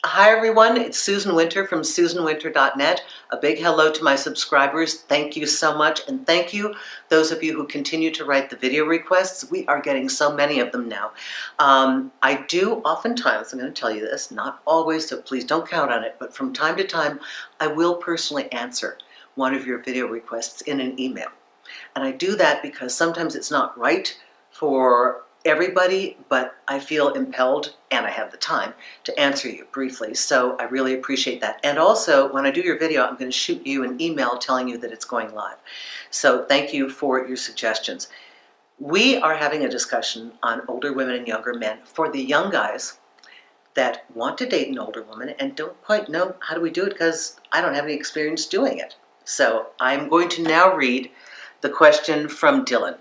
Hi everyone, it's Susan Winter from susanwinter.net. A big hello to my subscribers. Thank you so much, and thank you those of you who continue to write the video requests. We are getting so many of them now. I do oftentimes, I'm going to tell you this, not always, so please don't count on it, but from time to time I will personally answer one of your video requests in an email. And I do that because sometimes it's not right for everybody, but I feel impelled, and I have the time, to answer you briefly. So I really appreciate that. And also, when I do your video, I'm going to shoot you an email telling you that it's going live. So thank you for your suggestions. We are having a discussion on older women and younger men for the young guys that want to date an older woman and don't quite know how do we do it because I don't have any experience doing it. So I'm going to now read the question from Dylan.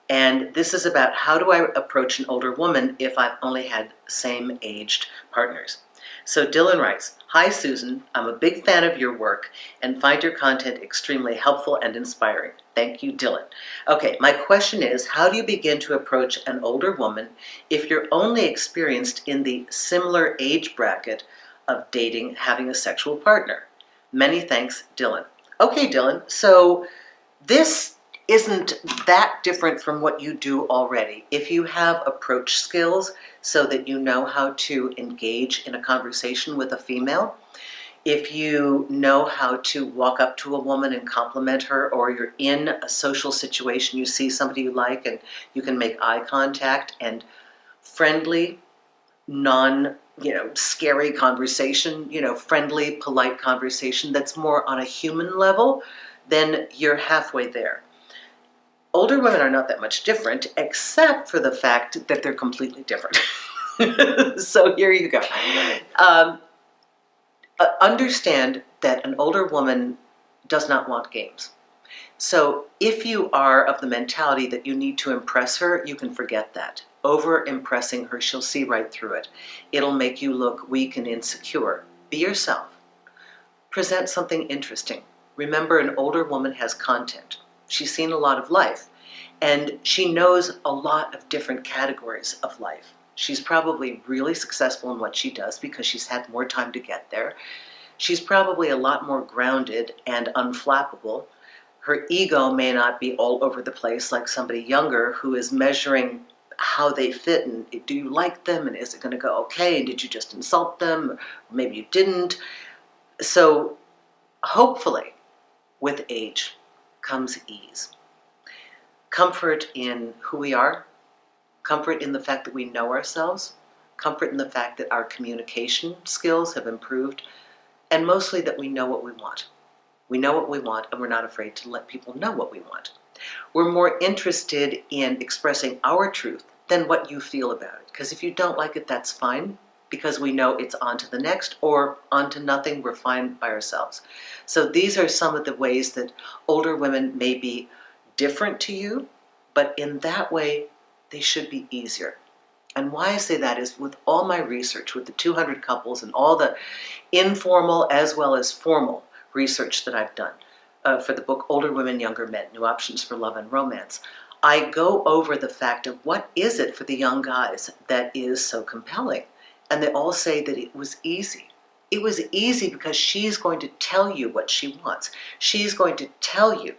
And this is about how do I approach an older woman if I've only had same-aged partners. So Dylan writes, "Hi Susan, I'm a big fan of your work and find your content extremely helpful and inspiring. Thank you, Dylan." Okay, my question is, how do you begin to approach an older woman if you're only experienced in the similar age bracket of dating, having a sexual partner? Many thanks, Dylan. Okay, Dylan, so this isn't that different from what you do already. If you have approach skills so that you know how to engage in a conversation with a female, if you know how to walk up to a woman and compliment her, or you're in a social situation, you see somebody you like and you can make eye contact and friendly, scary conversation, friendly, polite conversation that's more on a human level, then you're halfway there. Older women are not that much different, except for the fact that they're completely different. So here you go. Understand that an older woman does not want games. So if you are of the mentality that you need to impress her, you can forget that. Over impressing her, she'll see right through it. It'll make you look weak and insecure. Be yourself. Present something interesting. Remember, an older woman has content. She's seen a lot of life, and she knows a lot of different categories of life. She's probably really successful in what she does because she's had more time to get there. She's probably a lot more grounded and unflappable. Her ego may not be all over the place like somebody younger who is measuring how they fit and do you like them and is it going to go okay and did you just insult them or maybe you didn't. So hopefully with age comes ease. Comfort in who we are, comfort in the fact that we know ourselves, comfort in the fact that our communication skills have improved, and mostly that we know what we want. We know what we want, and we're not afraid to let people know what we want. We're more interested in expressing our truth than what you feel about it, because if you don't like it, that's fine, because we know it's on to the next, or on to nothing, we're fine by ourselves. So these are some of the ways that older women may be different to you, but in that way, they should be easier. And why I say that is with all my research, with the 200 couples and all the informal as well as formal research that I've done for the book Older Women, Younger Men, New Options for Love and Romance, I go over the fact of what is it for the young guys that is so compelling. And they all say that it was easy. It was easy because she's going to tell you what she wants. She's going to tell you.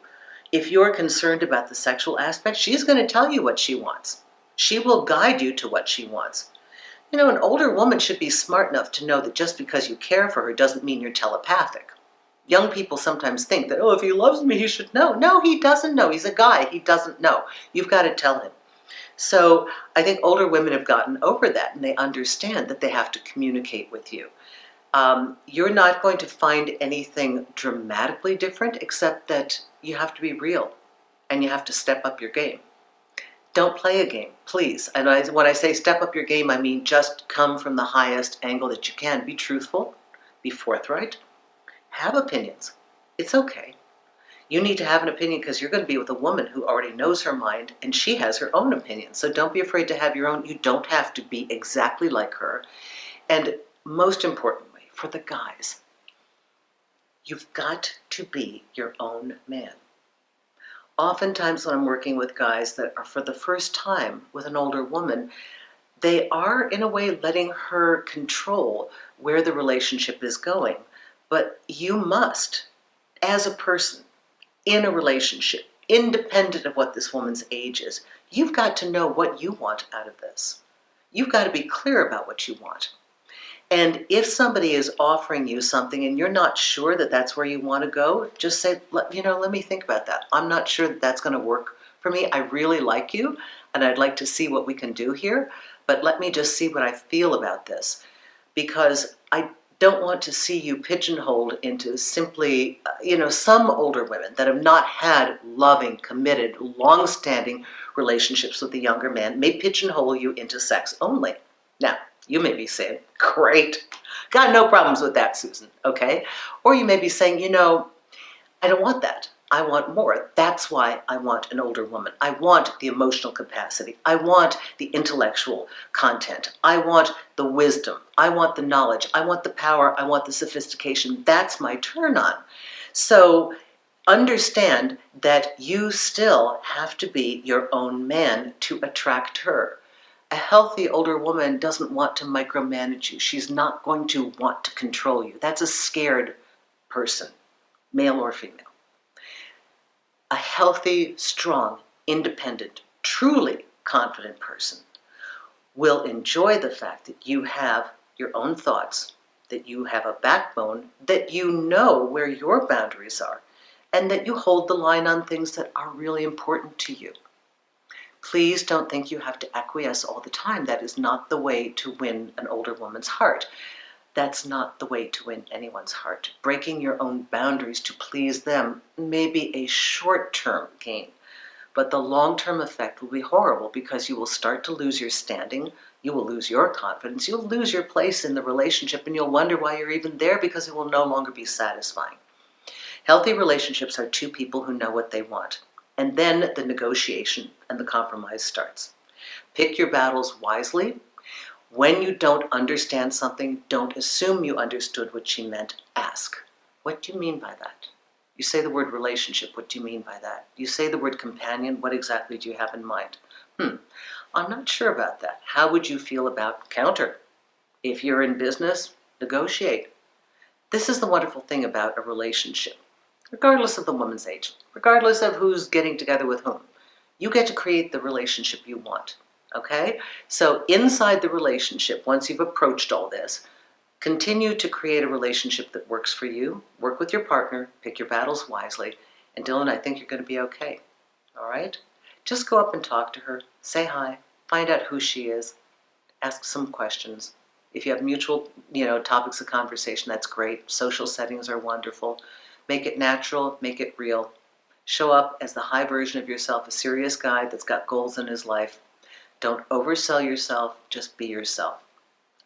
If you're concerned about the sexual aspect, she's going to tell you what she wants. She will guide you to what she wants. An older woman should be smart enough to know that just because you care for her doesn't mean you're telepathic. Young people sometimes think that, oh, if he loves me, he should know. No, he doesn't know. He's a guy. He doesn't know. You've got to tell him. So I think older women have gotten over that, and they understand that they have to communicate with you. You're not going to find anything dramatically different, except that you have to be real, and you have to step up your game. Don't play a game, please. And when I say step up your game, I mean just come from the highest angle that you can. Be truthful, be forthright, have opinions. It's okay. You need to have an opinion because you're going to be with a woman who already knows her mind and she has her own opinion. So don't be afraid to have your own. You don't have to be exactly like her. And most importantly, for the guys, you've got to be your own man. Oftentimes when I'm working with guys that are for the first time with an older woman, they are, in a way, letting her control where the relationship is going. But you must, as a person in a relationship, independent of what this woman's age is, you've got to know what you want out of this. You've got to be clear about what you want. And if somebody is offering you something and you're not sure that that's where you want to go, just say, let me think about that. I'm not sure that that's going to work for me. I really like you, and I'd like to see what we can do here, but let me just see what I feel about this. Because I don't want to see you pigeonholed into simply, some older women that have not had loving, committed, long-standing relationships with a younger man may pigeonhole you into sex only. Now, you may be saying, great, got no problems with that, Susan, okay? Or you may be saying, I don't want that. I want more. That's why I want an older woman. I want the emotional capacity. I want the intellectual content. I want the wisdom. I want the knowledge. I want the power. I want the sophistication. That's my turn on. So understand that you still have to be your own man to attract her. A healthy older woman doesn't want to micromanage you. She's not going to want to control you. That's a scared person, male or female. A healthy, strong, independent, truly confident person will enjoy the fact that you have your own thoughts, that you have a backbone, that you know where your boundaries are, and that you hold the line on things that are really important to you. Please don't think you have to acquiesce all the time. That is not the way to win an older woman's heart. That's not the way to win anyone's heart. Breaking your own boundaries to please them may be a short-term gain, but the long-term effect will be horrible because you will start to lose your standing, you will lose your confidence, you'll lose your place in the relationship, and you'll wonder why you're even there because it will no longer be satisfying. Healthy relationships are two people who know what they want, and then the negotiation and the compromise starts. Pick your battles wisely. When you don't understand something, don't assume you understood what she meant. Ask, what do you mean by that? You say the word relationship, what do you mean by that? You say the word companion, what exactly do you have in mind? I'm not sure about that. How would you feel about counter? If you're in business, negotiate. This is the wonderful thing about a relationship. Regardless of the woman's age, regardless of who's getting together with whom, you get to create the relationship you want. Okay? So inside the relationship, once you've approached all this, continue to create a relationship that works for you. Work with your partner, pick your battles wisely, and Dylan, I think you're going to be okay. All right? Just go up and talk to her, say hi, find out who she is, ask some questions. If you have mutual, topics of conversation, that's great. Social settings are wonderful. Make it natural, make it real. Show up as the high version of yourself, a serious guy that's got goals in his life. Don't oversell yourself, just be yourself.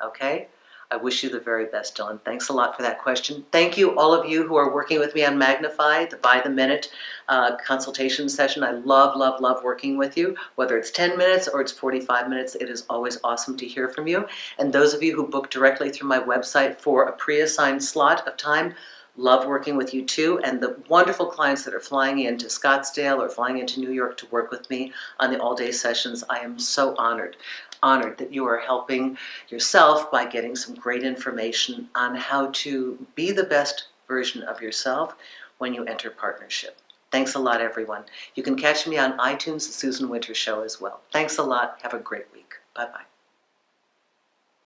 Okay? I wish you the very best, Dylan. Thanks a lot for that question. Thank you, all of you who are working with me on Magnify, the By the Minute consultation session. I love, love, love working with you. Whether it's 10 minutes or it's 45 minutes, it is always awesome to hear from you. And those of you who book directly through my website for a pre-assigned slot of time, love working with you too. And the wonderful clients that are flying into Scottsdale or flying into New York to work with me on the all-day sessions, I am so honored that you are helping yourself by getting some great information on how to be the best version of yourself when you enter partnership. Thanks a lot, everyone. You can catch me on iTunes, The Susan Winter Show as well. Thanks a lot. Have a great week. Bye-bye.